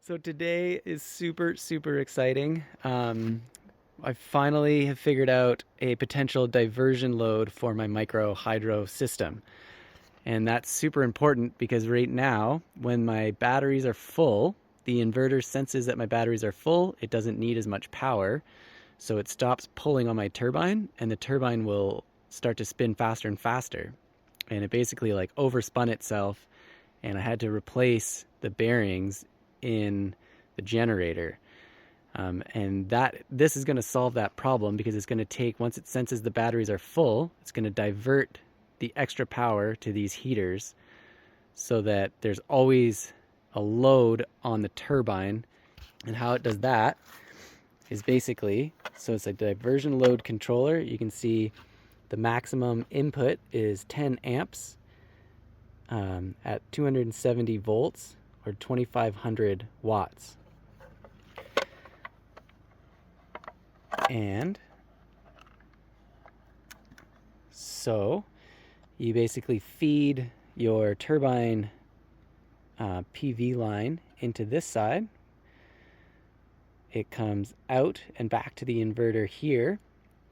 So today is super exciting. I finally have figured out a potential diversion load for my micro hydro system. And that's super important because right now, when my batteries are full, the inverter senses that my batteries are full. It doesn't need as much power. So it stops pulling on my turbine, and the turbine will start to spin faster and faster. And it basically like overspun itself, and I had to replace the bearings in the generator. And this is going to solve that problem because it's going to take, once it senses the batteries are full, it's going to divert the extra power to these heaters so that there's always a load on the turbine. And how it does that is basically, so it's a diversion load controller. You can see the maximum input is 10 amps at 270 volts or 2500 watts. And so you basically feed your turbine PV line into this side. It comes out and back to the inverter here,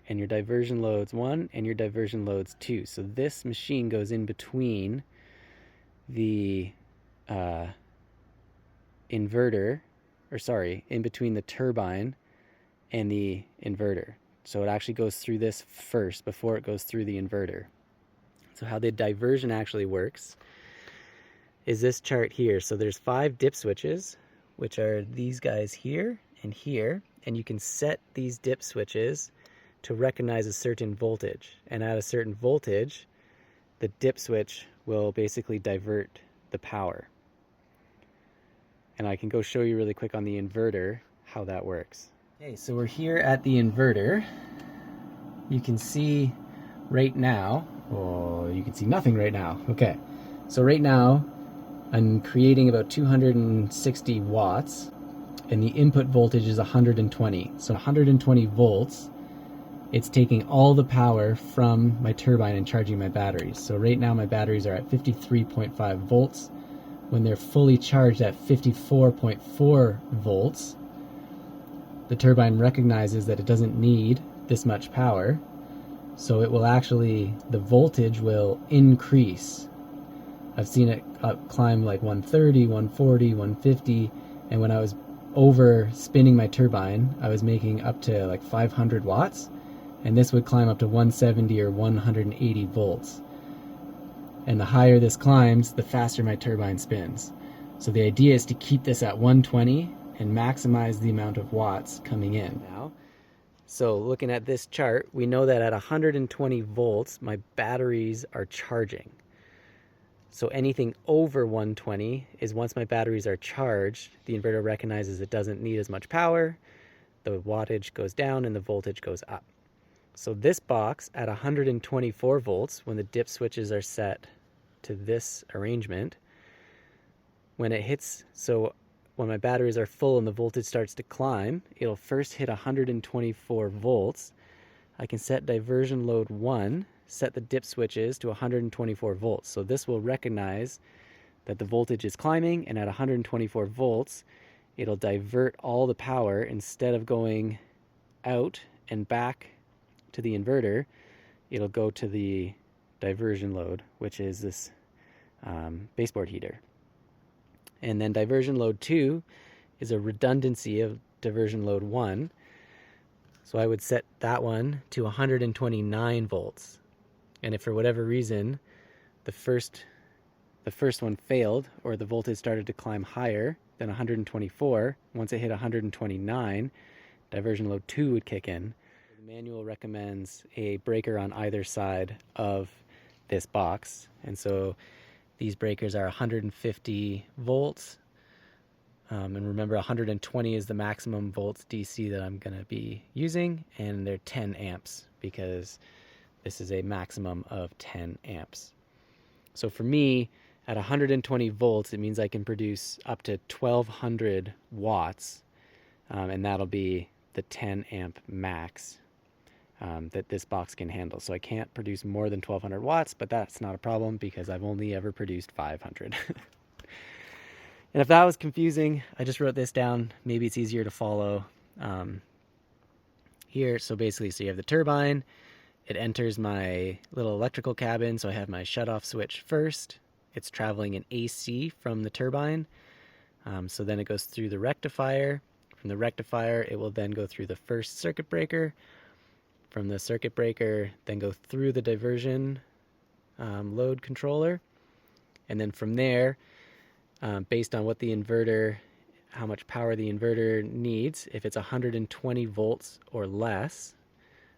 and your diversion loads 1 and your diversion loads 2. So this machine goes in between the inverter, or sorry, in between the turbine and the inverter. So it actually goes through this first before it goes through the inverter. So how the diversion actually works is this chart here. So there's 5 dip switches, which are these guys here and here, and you can set these dip switches to recognize a certain voltage. And at a certain voltage, the dip switch will basically divert the power. And I can go show you really quick on the inverter how that works. Okay, so we're here at the inverter. You can see right now, oh, you can see nothing right now. Okay, so right now I'm creating about 260 watts and the input voltage is 120. So 120 volts, it's taking all the power from my turbine and charging my batteries. So right now my batteries are at 53.5 volts. When they're fully charged at 54.4 volts, the turbine recognizes that it doesn't need this much power, so it will actually, the voltage will increase. I've seen it climb like 130, 140, 150, and when I was over spinning my turbine, I was making up to like 500 watts, and this would climb up to 170 or 180 volts. And the higher this climbs, the faster my turbine spins. So the idea is to keep this at 120 and maximize the amount of watts coming in. Now, so looking at this chart, we know that at 120 volts, my batteries are charging. So anything over 120 is once my batteries are charged, the inverter recognizes it doesn't need as much power, the wattage goes down and the voltage goes up. So this box at 124 volts, when the dip switches are set to this arrangement, when it hits, so when my batteries are full and the voltage starts to climb, it'll first hit 124 volts. I can set diversion load 1, set the dip switches to 124 volts. So this will recognize that the voltage is climbing, and at 124 volts, it'll divert all the power. Instead of going out and back to the inverter, it'll go to the diversion load, which is this baseboard heater. And then diversion load 2 is a redundancy of diversion load 1. So I would set that one to 129 volts. And if for whatever reason the first one failed, or the voltage started to climb higher than 124, once it hit 129, diversion load 2 would kick in. The manual recommends a breaker on either side of this box. And so these breakers are 150 volts. And remember, 120 is the maximum volts DC that I'm going to be using, and they're 10 amps because this is a maximum of 10 amps. So for me, at 120 volts, it means I can produce up to 1200 watts, and that'll be the 10 amp max that this box can handle. So I can't produce more than 1200 watts, but that's not a problem because I've only ever produced 500. And if that was confusing, I just wrote this down. Maybe it's easier to follow here. So basically, so you have the turbine. It enters my little electrical cabin. So I have my shutoff switch first. It's traveling in AC from the turbine. So then it goes through the rectifier. From the rectifier, it will then go through the first circuit breaker. From the circuit breaker, then go through the diversion load controller. And then from there, based on what the inverter, how much power the inverter needs, if it's 120 volts or less,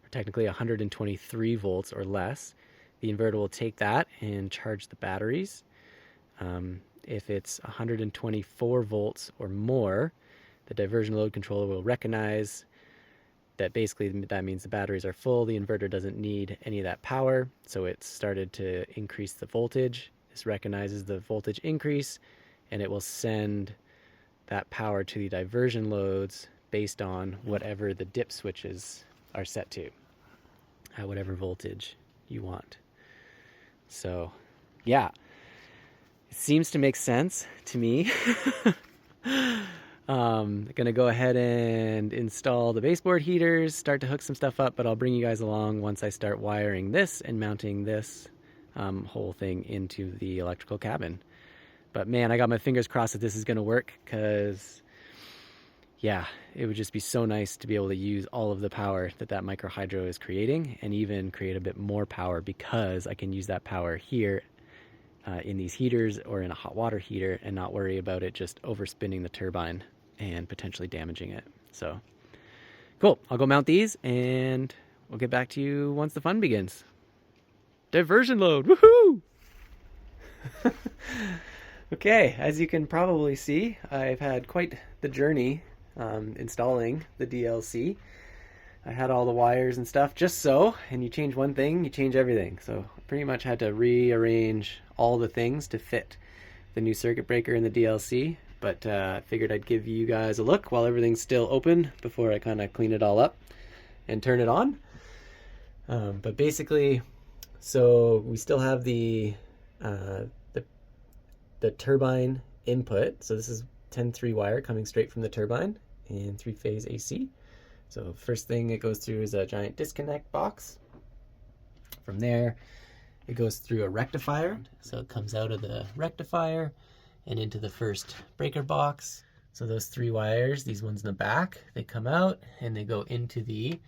or technically 123 volts or less, the inverter will take that and charge the batteries. If it's 124 volts or more, the diversion load controller will recognize that basically that means the batteries are full, the inverter doesn't need any of that power, so it's started to increase the voltage. This recognizes the voltage increase, and it will send that power to the diversion loads based on whatever the dip switches are set to, at whatever voltage you want. So, yeah, it seems to make sense to me. Gonna go ahead and install the baseboard heaters, start to hook some stuff up, but I'll bring you guys along once I start wiring this and mounting this whole thing into the electrical cabin. But man, I got my fingers crossed that this is gonna work, because yeah, it would just be so nice to be able to use all of the power that that micro hydro is creating, and even create a bit more power, because I can use that power here in these heaters or in a hot water heater and not worry about it just overspinning the turbine and potentially damaging it. So cool, I'll go mount these and we'll get back to you once the fun begins. Diversion load, woohoo! Okay, as you can probably see, I've had quite the journey installing the DLC. I had all the wires and stuff just so, and you change one thing, you change everything. So I pretty much had to rearrange all the things to fit the new circuit breaker in the DLC. But I figured I'd give you guys a look while everything's still open before I kind of clean it all up and turn it on. But basically, so we still have the turbine input. So this is 10-3 wire coming straight from the turbine in 3-phase AC. So first thing it goes through is a giant disconnect box. From there, it goes through a rectifier. So it comes out of the rectifier and into the first breaker box. So those 3 wires, these ones in the back, they come out and they go into the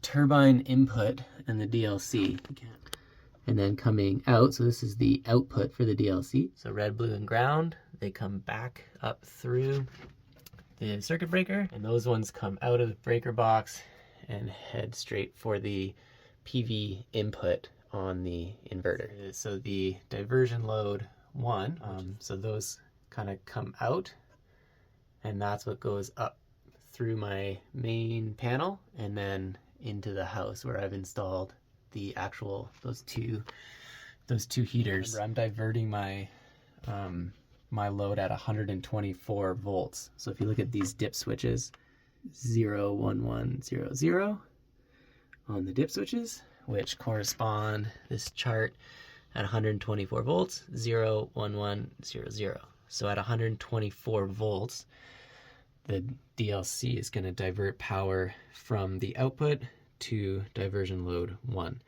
turbine input and the DLC. And then coming out, so this is the output for the DLC. So red, blue, and ground, they come back up through the circuit breaker, and those ones come out of the breaker box and head straight for the PV input on the inverter. So the diversion load 1, so those kind of come out, and that's what goes up through my main panel and then into the house where I've installed the actual those two heaters. Remember, I'm diverting my my load at 124 volts. So if you look at these dip switches, 0, 1, 1, 0, 0 on the dip switches, which correspond this chart at 124 volts, 0, 1, 1, 0, 0. So at 124 volts, the DLC is going to divert power from the output to diversion load 1.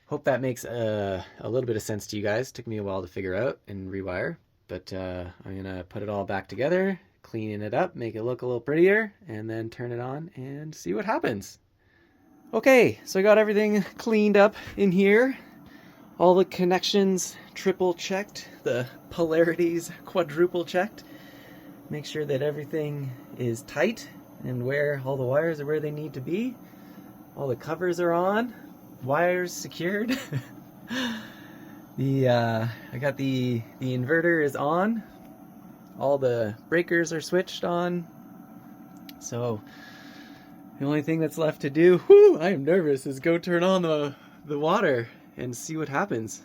Hope that makes a little bit of sense to you guys. Took me a while to figure out and rewire, but I'm gonna put it all back together, clean it up, make it look a little prettier, and then turn it on and see what happens. Okay, so I got everything cleaned up in here. All the connections triple checked, the polarities quadruple checked. Make sure that everything is tight and where all the wires are where they need to be. All the covers are on, wires secured. I got the inverter is on. All the breakers are switched on. So the only thing that's left to do, I am nervous, is go turn on the water and see what happens.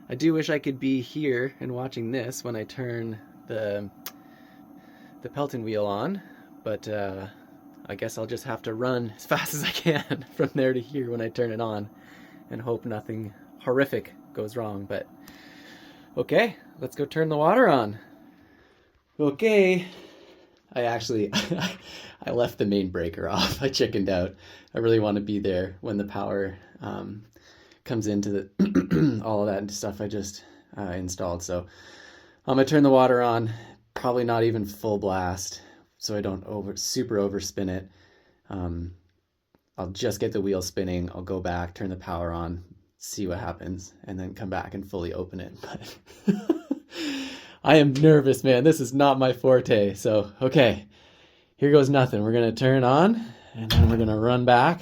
I do wish I could be here and watching this when I turn the pelton wheel on, but I guess I'll just have to run as fast as I can from there to here when I turn it on and hope nothing horrific goes wrong. But okay, let's go turn the water on. Okay, I actually I left the main breaker off. I chickened out. I really want to be there when the power comes into the all of that stuff I just installed. So I'm gonna turn the water on, probably not even full blast, so I don't super overspin it. I'll just get the wheel spinning. I'll go back, turn the power on, see what happens, and then come back and fully open it. But I am nervous, man. This is not my forte. So, okay, here goes nothing. We're gonna turn on, and then we're gonna run back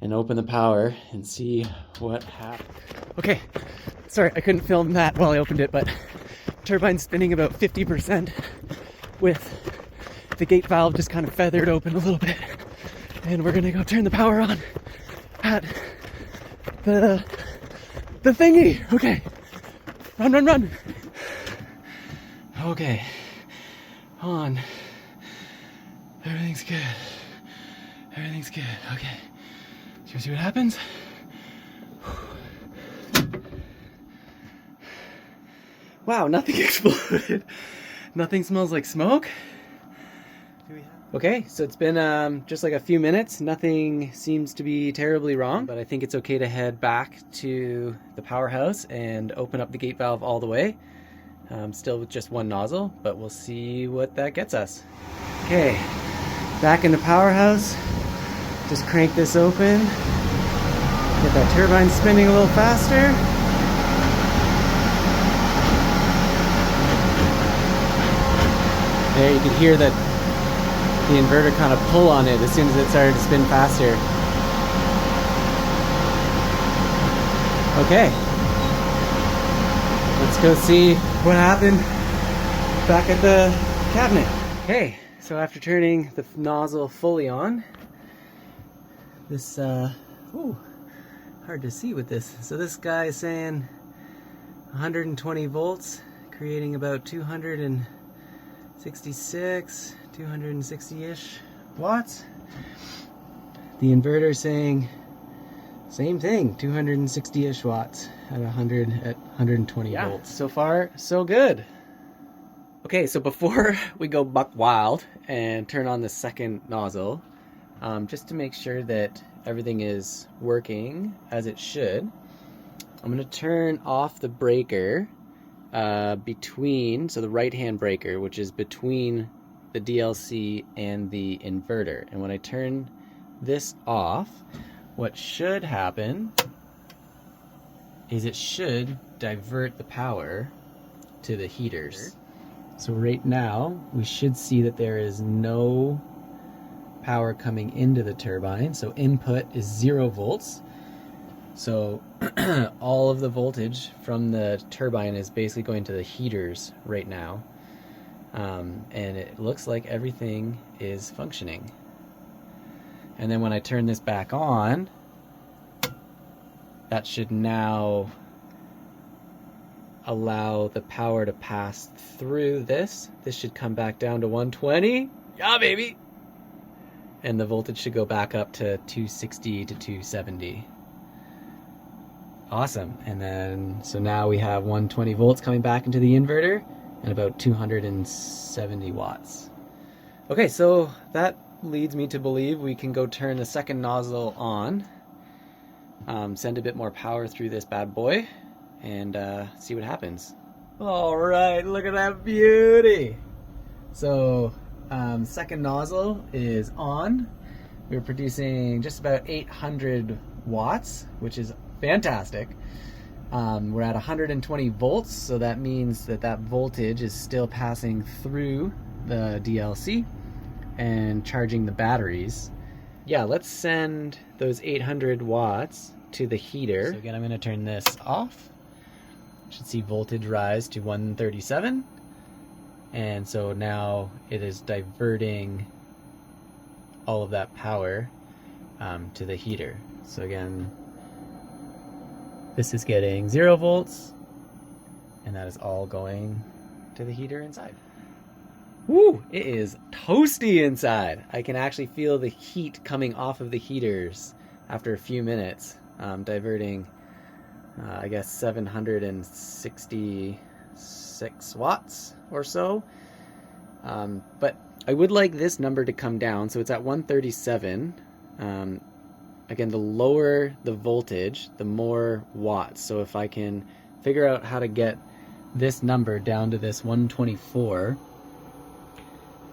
and open the power and see what happens. Okay, sorry, I couldn't film that while I opened it, but turbine's spinning about 50% with the gate valve just kind of feathered open a little bit. And we're gonna go turn the power on at the thingy. Okay, run, run, run. Okay, on. Everything's good. Everything's good. Okay, should we see what happens? Wow, nothing exploded. Nothing smells like smoke. Okay, so it's been just like a few minutes. Nothing seems to be terribly wrong, but I think it's okay to head back to the powerhouse and open up the gate valve all the way. Still with just one nozzle, but we'll see what that gets us. Okay, back in the powerhouse. Just crank this open. Get that turbine spinning a little faster. There, you can hear that the inverter kind of pull on it as soon as it started to spin faster. Okay, let's go see what happened back at the cabinet. Okay, so after turning the nozzle fully on, this, ooh, hard to see with this. So this guy is saying 120 volts, creating about 266, 260-ish watts. The inverter saying same thing, 260-ish watts at 120 volts. So far, so good. Okay, so before we go buck wild and turn on the second nozzle, just to make sure that everything is working as it should, I'm going to turn off the breaker between, so the right-hand breaker, which is between the DLC and the inverter. And when I turn this off, what should happen is it should divert the power to the heaters. So right now, we should see that there is no power coming into the turbine. So input is 0 volts. So all of the voltage from the turbine is basically going to the heaters right now. And it looks like everything is functioning. And then when I turn this back on, that should now allow the power to pass through this. This should come back down to 120. Yeah, baby! And the voltage should go back up to 260 to 270. Awesome. And then, so now we have 120 volts coming back into the inverter and about 270 watts. Okay, so that leads me to believe we can go turn the second nozzle on, send a bit more power through this bad boy, and see what happens. All right, look at that beauty. So second nozzle is on. We're producing just about 800 watts, which is fantastic. We're at 120 volts, so that means that that voltage is still passing through the DLC and charging the batteries. Yeah, let's send those 800 watts to the heater. So again, I'm going to turn this off. Should see voltage rise to 137. And so now it is diverting all of that power to the heater. So again, this is getting 0 volts, and that is all going to the heater inside. Woo! It is toasty inside. I can actually feel the heat coming off of the heaters after a few minutes, diverting, I guess, 760 6 watts or so. But I would like this number to come down, so it's at 137. Again, the lower the voltage, the more watts. So if I can figure out how to get this number down to this 124,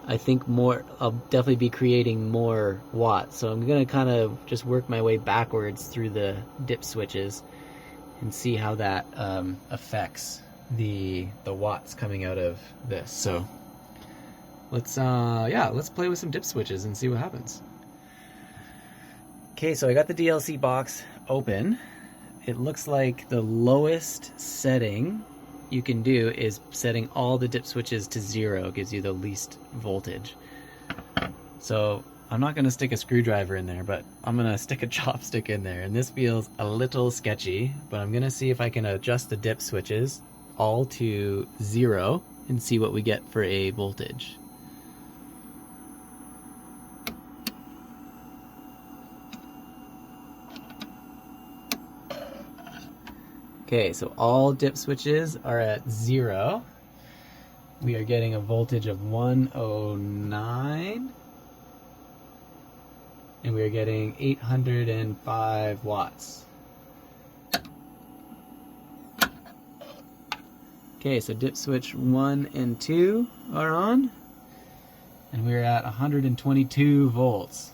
I think I'll definitely be creating more watts. So I'm gonna kind of just work my way backwards through the dip switches and see how that affects the watts coming out of this. So let's play with some dip switches and see what happens. Okay, so I got the DLC box open. It looks like the lowest setting you can do is setting all the dip switches to 0. It gives you the least voltage. So I'm not gonna stick a screwdriver in there, but I'm gonna stick a chopstick in there. And this feels a little sketchy, but I'm gonna see if I can adjust the dip switches all to 0 and see what we get for a voltage. Okay, so all dip switches are at 0. We are getting a voltage of 109. And we are getting 805 watts. Okay, so dip switch 1 and 2 are on. And we're at 122 volts.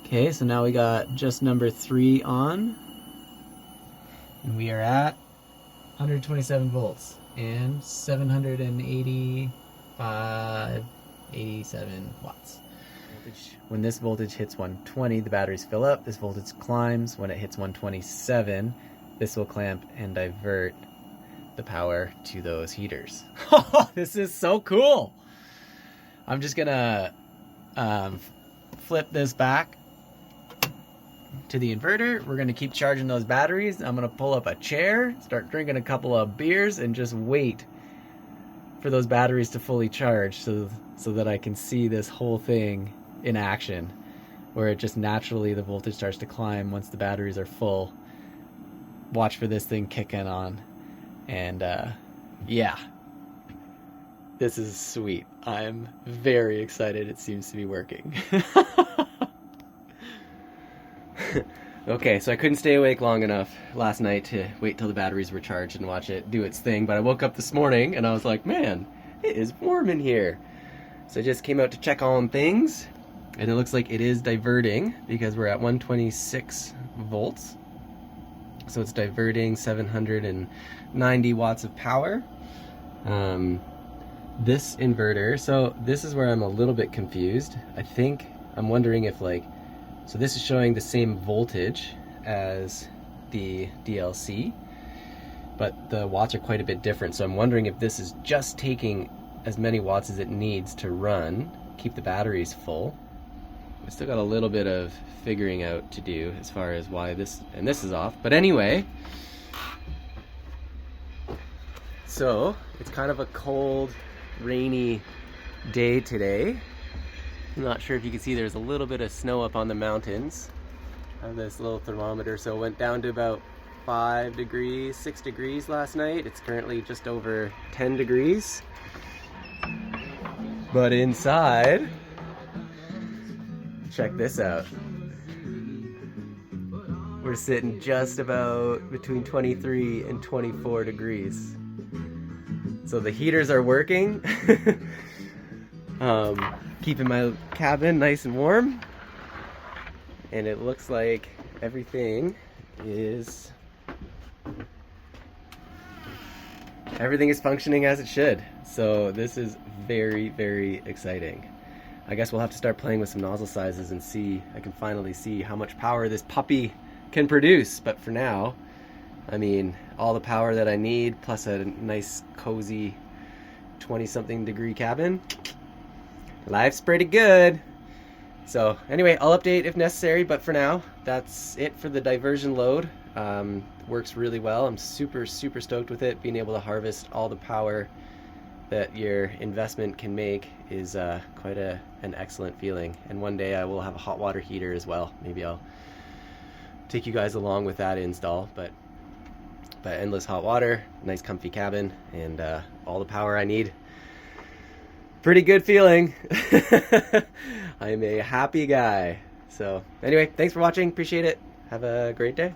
Okay, so now we got just number 3 on, and we are at 127 volts and 87 watts. When this voltage hits 120, the batteries fill up. This voltage climbs. When it hits 127, this will clamp and divert the power to those heaters. This is so cool! I'm just gonna flip this back to the inverter. We're gonna keep charging those batteries. I'm gonna pull up a chair, start drinking a couple of beers, and just wait for those batteries to fully charge so that I can see this whole thing in action, where it just naturally the voltage starts to climb once the batteries are full. Watch for this thing kicking on, and yeah, this is sweet. I'm very excited. It seems to be working. Okay, so I couldn't stay awake long enough last night to wait till the batteries were charged and watch it do its thing, but I woke up this morning and I was like, man, it is warm in here. So I just came out to check on things, and it looks like it is diverting because we're at 126 volts. So it's diverting 790 watts of power. This inverter, so this is where I'm a little bit confused. I'm wondering if so this is showing the same voltage as the DLC, but the watts are quite a bit different. So I'm wondering if this is just taking as many watts as it needs to run, keep the batteries full. We still got a little bit of figuring out to do as far as why this is off. But anyway, so it's kind of a cold, rainy day today. I'm not sure if you can see, there's a little bit of snow up on the mountains. I have this little thermometer, so it went down to about 6 degrees last night. It's currently just over 10 degrees. But inside, check this out. We're sitting just about between 23 and 24 degrees. So the heaters are working. Keeping my cabin nice and warm, and it looks like everything is functioning as it should. So this is very, very exciting. I guess we'll have to start playing with some nozzle sizes and see. I can finally see how much power this puppy can produce. But for now, I mean, all the power that I need plus a nice cozy 20-something degree cabin. Life's pretty good. So anyway, I'll update if necessary, but for now, that's it for the diversion load. Works really well. I'm super, super stoked with it. Being able to harvest all the power that your investment can make is quite an excellent feeling. And one day I will have a hot water heater as well. Maybe I'll take you guys along with that install, but endless hot water, nice comfy cabin, and all the power I need. Pretty good feeling. I'm a happy guy. So anyway, thanks for watching. Appreciate it. Have a great day.